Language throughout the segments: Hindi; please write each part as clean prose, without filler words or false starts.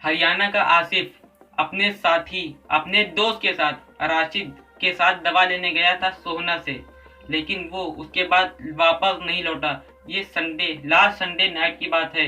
हरियाणा का आसिफ अपने साथी अपने दोस्त के साथ राशिद के साथ दवा लेने गया था सोहना से, लेकिन वो उसके बाद वापस नहीं लौटा। ये लास्ट संडे नाइट की बात है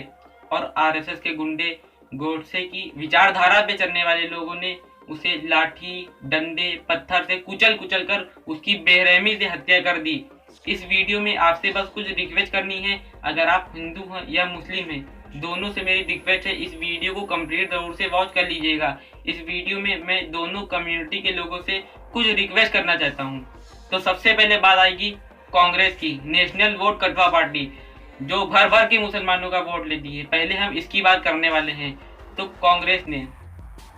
और आरएसएस के गुंडे गोडसे की विचारधारा पे चलने वाले लोगों ने उसे लाठी डंडे पत्थर से कुचल कुचल कर उसकी बेरहमी से हत्या कर दी। इस वीडियो में आपसे बस कुछ रिक्वेस्ट करनी है, अगर आप हिंदू हैं या मुस्लिम हैं, दोनों से मेरी रिक्वेस्ट है इस वीडियो को कंप्लीट जरूर से वॉच कर लीजिएगा। इस वीडियो में मैं दोनों कम्युनिटी के लोगों से कुछ रिक्वेस्ट करना चाहता हूँ। तो सबसे पहले बात आएगी कांग्रेस की, नेशनल वोट कटवा पार्टी जो भर भर के मुसलमानों का वोट लेती है। पहले हम इसकी बात करने वाले हैं। तो कांग्रेस ने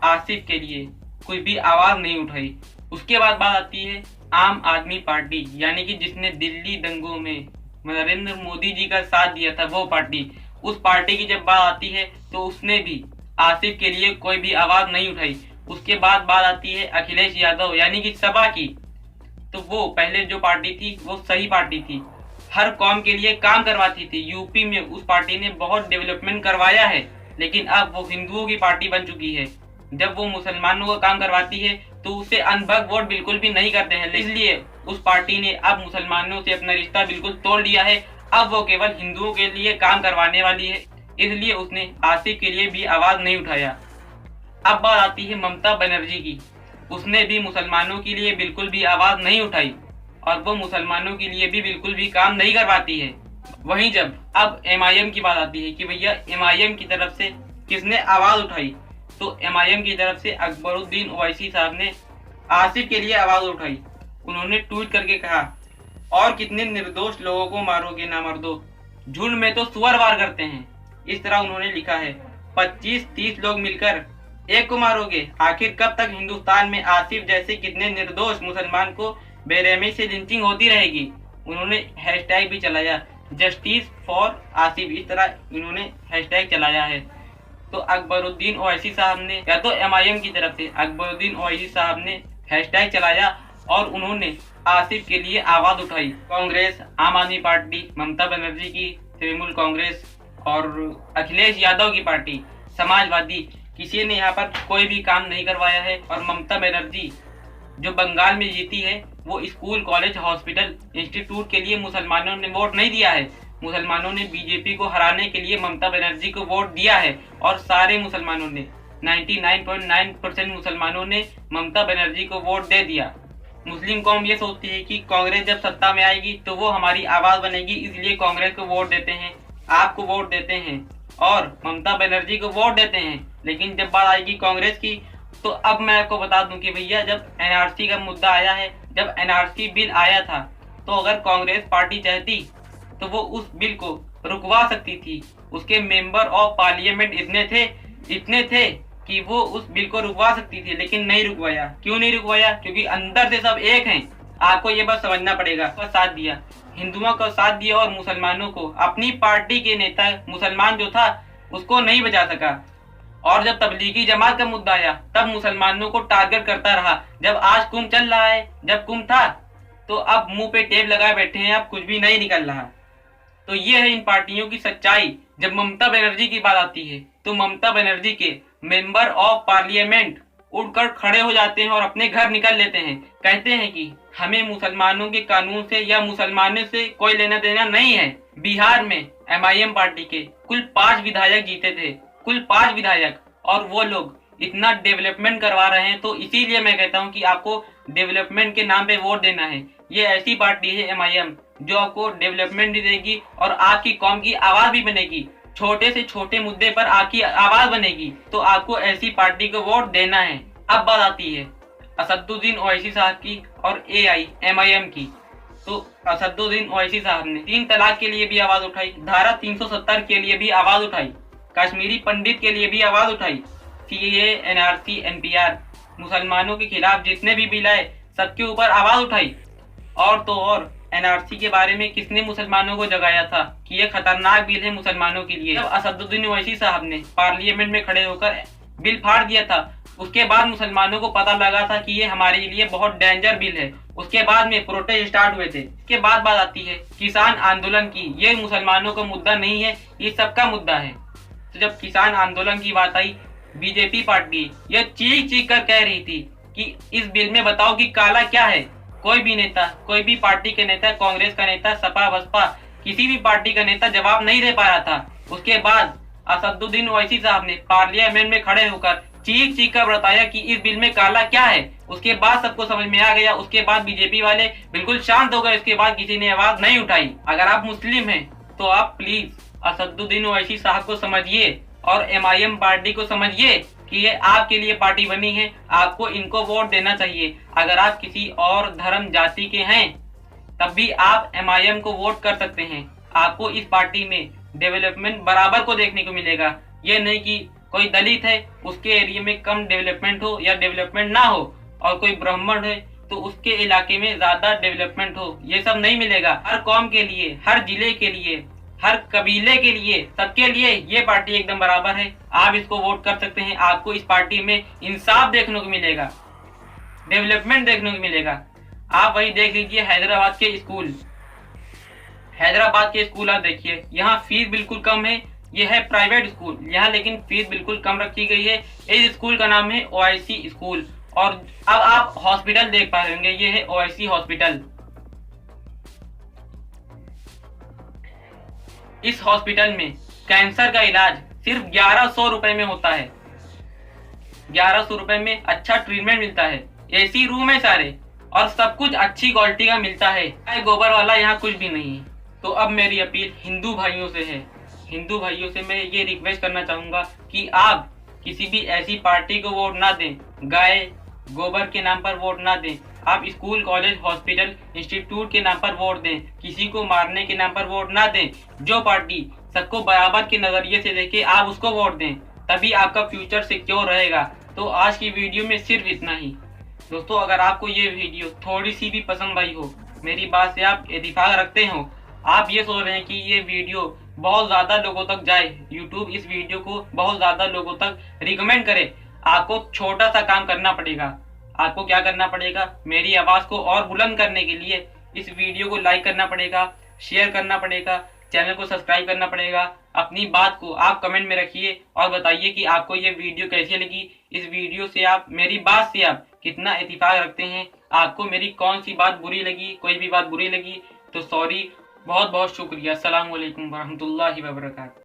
आसिफ के लिए कोई भी आवाज नहीं उठाई। उसके बाद बात आती है आम आदमी पार्टी, यानी कि जिसने दिल्ली दंगों में नरेंद्र मोदी जी का साथ दिया था वो पार्टी। उस पार्टी की जब बात आती है तो उसने भी आसिफ के लिए कोई भी आवाज नहीं उठाई। उसके बाद बात आती है अखिलेश यादव यानी कि सपा की। तो वो पहले जो पार्टी थी वो सही पार्टी थी, हर कौम के लिए काम करवाती थी। यूपी में उस पार्टी ने बहुत डेवलपमेंट करवाया है, लेकिन अब वो हिंदुओं की पार्टी बन चुकी है। जब वो मुसलमानों का काम करवाती है तो उसे अनभग वोट बिल्कुल भी नहीं करते हैं, इसलिए उस पार्टी ने अब मुसलमानों से अपना रिश्ता बिल्कुल तोड़ दिया है। अब वो केवल हिंदुओं के लिए काम करवाने वाली है, इसलिए उसने आसिफ के लिए भी आवाज नहीं उठाया। अब बात आती है ममता बनर्जी की। उसने भी मुसलमानों के लिए बिल्कुल भी आवाज नहीं उठाई और वो मुसलमानों के लिए भी बिल्कुल भी काम नहीं करवाती है। वहीं जब अब एमआईएम की बात आती है कि भैया एमआईएम की तरफ से किसने आवाज उठाई, तो एमआईएम की तरफ से अकबरुद्दीन ओवैसी साहब ने आसिफ के लिए आवाज उठाई। उन्होंने ट्वीट करके कहा, और कितने निर्दोष लोगों को मारोगे ना मर्दो, झुंड में तो सुअर वार करते हैं। इस तरह उन्होंने लिखा है, 25-30 लोग मिलकर एक को मारोगे, आखिर कब तक हिंदुस्तान में आसिफ जैसे कितने निर्दोष मुसलमान को बेरहमी से लिंचिंग होती रहेगी। उन्होंने हैशटैग भी चलाया जस्टिस फॉर आसिफ, इस तरह इन्होंने हैशटैग चलाया है। तो अकबरुद्दीन ओवैसी साहब ने या तो एमआईएम की तरफ से अकबरुद्दीन ओवैसी साहब ने हैशटैग चलाया और उन्होंने आसिफ के लिए आवाज उठाई। कांग्रेस, आम आदमी पार्टी, ममता बनर्जी की तृणमूल कांग्रेस और अखिलेश यादव की पार्टी समाजवादी, किसी ने यहाँ पर कोई भी काम नहीं करवाया है। और ममता बनर्जी जो बंगाल में जीती है वो स्कूल कॉलेज हॉस्पिटल इंस्टीट्यूट के लिए मुसलमानों ने वोट नहीं दिया है। मुसलमानों ने बीजेपी को हराने के लिए ममता बनर्जी को वोट दिया है और सारे मुसलमानों ने 99.9% मुसलमानों ने ममता बनर्जी को वोट दे दिया। मुस्लिम कौम ये सोचती है कि कांग्रेस जब सत्ता में आएगी तो वो हमारी आवाज बनेगी, इसलिए कांग्रेस को वोट देते हैं, आपको वोट देते हैं और ममता बनर्जी को वोट देते हैं। लेकिन जब बात आएगी कांग्रेस की तो अब मैं आपको बता दूं कि भैया जब एनआरसी का मुद्दा आया है, जब एनआरसी बिल आया था, तो अगर कांग्रेस पार्टी चाहती तो वो उस बिल को रुकवा सकती थी। उसके मेंबर ऑफ पार्लियामेंट इतने थे कि वो उस बिल को रुकवा सकती थी, लेकिन नहीं रुकवाया। क्यों नहीं रुकवाया? क्योंकि अंदर से सब एक हैं। आपको ये बात समझना पड़ेगा। साथ दिया, हिंदुओं को साथ दिया और मुसलमानों को, अपनी पार्टी के नेता मुसलमान जो था उसको नहीं बचा सका। और जब तबलीगी जमात का मुद्दा आया तब मुसलमानों को टारगेट करता रहा। जब आज कुंभ चल रहा है, जब कुंभ था तो अब मुंह पे टेप लगाए बैठे हैं, अब कुछ भी नहीं निकल रहा। तो ये है इन पार्टियों की सच्चाई। जब ममता बनर्जी की बात आती है तो ममता बनर्जी के मेंबर ऑफ पार्लियामेंट उठकर खड़े हो जाते हैं और अपने घर निकल लेते हैं। कहते हैं कि हमें मुसलमानों के कानून से या मुसलमानों से कोई लेना देना नहीं है। बिहार में एमआईएम पार्टी के कुल 5 विधायक जीते थे, कुल 5 विधायक, और वो लोग इतना डेवलपमेंट करवा रहे हैं। तो इसीलिए मैं कहता हूं कि आपको डेवलपमेंट के नाम पे वोट देना है। ये ऐसी पार्टी है एमआईएम जो आपको डेवलपमेंट भी देगी और आपकी कौम की आवाज भी बनेगी। छोटे से छोटे मुद्दे पर आपकी आवाज बनेगी, तो आपको ऐसी पार्टी को वोट देना है। अब बात आती है असदुद्दीन ओवैसी साहब की और एमआईएम की। तो असदुद्दीन ओवैसी साहब ने 3 तलाक के लिए भी आवाज उठाई, धारा 370 के लिए भी आवाज उठाई, कश्मीरी पंडित के लिए भी आवाज उठाई, सीएए, एनआरसी, एनपीआर, मुसलमानों के खिलाफ जितने भी बिल आए सबके ऊपर आवाज उठाई। और तो और एनआरसी के बारे में किसने मुसलमानों को जगाया था कि यह खतरनाक बिल है मुसलमानों के लिए। जब असदुद्दीन ओवैसी साहब ने पार्लियामेंट में खड़े होकर बिल फाड़ दिया था, उसके बाद मुसलमानों को पता लगा था कि ये हमारे लिए बहुत डेंजर बिल है। उसके बाद में प्रोटेस्ट स्टार्ट हुए थे। इसके बाद बात आती है किसान आंदोलन की। ये मुसलमानों का मुद्दा नहीं है, ये सबका मुद्दा है। तो जब किसान आंदोलन की बात आई बीजेपी पार्टी यह चीख चीख कर कह रही थी कि इस बिल में बताओ कि काला क्या है। कोई भी नेता, कोई भी पार्टी के नेता, कांग्रेस का नेता, सपा बसपा किसी भी पार्टी का नेता जवाब नहीं दे पा रहा था। उसके बाद असदुद्दीन ओवैसी साहब ने पार्लियामेंट में खड़े होकर चीख चीख कर बताया कि इस बिल में काला क्या है। उसके बाद सबको समझ में आ गया। उसके बाद बीजेपी वाले बिल्कुल शांत हो गए। उसके बाद किसी ने आवाज नहीं उठाई। अगर आप मुस्लिम हैं तो आप प्लीज असदुद्दीन ओवैसी साहब को समझिए और एमआईएम पार्टी को समझिए कि ये आपके लिए पार्टी बनी है, आपको इनको वोट देना चाहिए। अगर आप किसी और धर्म जाति के हैं तब भी आप एमआईएम को वोट कर सकते हैं। आपको इस पार्टी में डेवलपमेंट बराबर को देखने को मिलेगा। ये नहीं कि कोई दलित है उसके एरिया में कम डेवलपमेंट हो या डेवलपमेंट ना हो, और कोई ब्राह्मण है तो उसके इलाके में ज्यादा डेवलपमेंट हो। ये सब नहीं मिलेगा। हर कौम के लिए, हर जिले के लिए, हर कबीले के लिए, सबके लिए ये पार्टी एकदम बराबर है। आप इसको वोट कर सकते हैं। आपको इस पार्टी में इंसाफ देखने को मिलेगा, डेवलपमेंट देखने को मिलेगा। आप वही देख लीजिए हैदराबाद के स्कूल, हैदराबाद के स्कूल आप देखिए, यहाँ फीस बिल्कुल कम है। यह है प्राइवेट स्कूल यहाँ, लेकिन फीस बिल्कुल कम रखी गई है। इस स्कूल का नाम है ओआईसी स्कूल। और अब आप हॉस्पिटल देख पा रहे होंगे, ये है ओआईसी हॉस्पिटल। इस हॉस्पिटल में कैंसर का इलाज सिर्फ 1100 रुपए में होता है। 1100 रुपए में अच्छा ट्रीटमेंट मिलता है। एसी रूम है सारे, और सब कुछ अच्छी क्वालिटी का मिलता है। गोबर वाला यहाँ कुछ भी नहीं है। तो अब मेरी अपील हिंदू भाइयों से है। हिंदू भाइयों से मैं ये रिक्वेस्ट करना चाहूंगा कि आप किसी भी ऐसी पार्टी को वोट ना दें, गाय गोबर के नाम पर वोट ना दें। आप स्कूल, कॉलेज, हॉस्पिटल, इंस्टीट्यूट के नाम पर वोट दें। किसी को मारने के नाम पर वोट ना दें। जो पार्टी सबको बराबर के नजरिए से देखे आप उसको वोट दें, तभी आपका फ्यूचर सिक्योर रहेगा। तो आज की वीडियो में सिर्फ इतना ही। दोस्तों, अगर आपको ये वीडियो थोड़ी सी भी पसंद आई हो, मेरी बात से आप इत्तेफाक रखते हो, आप ये सोच रहे हैं कि ये वीडियो बहुत ज्यादा लोगों तक जाए, यूट्यूब इस वीडियो को बहुत ज्यादा लोगों तक रिकमेंड करे, आपको छोटा सा काम करना पड़ेगा। आपको क्या करना पड़ेगा? मेरी आवाज को और बुलंद करने के लिए इस वीडियो को लाइक करना पड़ेगा, शेयर करना पड़ेगा, चैनल को सब्सक्राइब करना पड़ेगा। अपनी बात को आप कमेंट में रखिए और बताइए कि आपको ये वीडियो कैसी लगी। इस वीडियो से आप, मेरी बात से आप कितना इत्तेफाक रखते हैं। आपको मेरी कौन सी बात बुरी लगी, कोई भी बात बुरी लगी तो सॉरी, बहुत बहुत शुक्रिया। अस्सलाम वालेकुम वरहमतुल्लाहि वबरकातुहू।